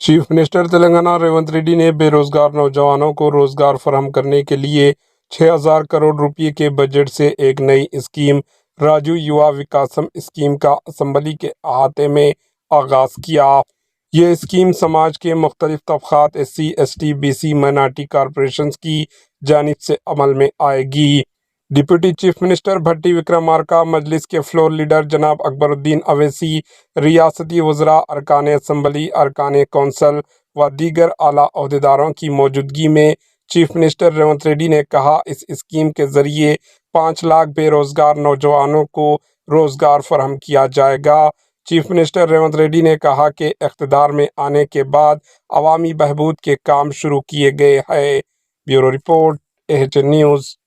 Chief minister Telangana Revanth Reddy نے بے روزگار نوجوانوں کو روزگار فراہم کرنے کے لیے 6,000 کروڑ روپے کے بجٹ سے ایک نئی اسکیم راجو یوا وکاسم اسکیم کا اسمبلی کے احاطے میں آغاز کیا۔ یہ اسکیم سماج کے مختلف طبقات S C S T B C minority corporations کی جانب سے عمل میں آئے گی۔ Deputy chief minister Bhatti Vikramarka, Majlis کے فلور لیڈر جناب اکبر الدین اویسی، ریاستی وزراء، ارکان اسمبلی، ارکان کونسل و دیگر اعلیٰ عہدیداروں کی موجودگی میں چیف منسٹر ریونت ریڈی نے کہا اس اسکیم کے ذریعے 5 لاکھ بے روزگار نوجوانوں کو روزگار فراہم کیا جائے گا۔ چیف منسٹر ریونت ریڈی نے کہا کہ اقتدار میں آنے کے بعد عوامی بہبود کے کام شروع کیے گئے ہیں۔ Bureau report, AHN news.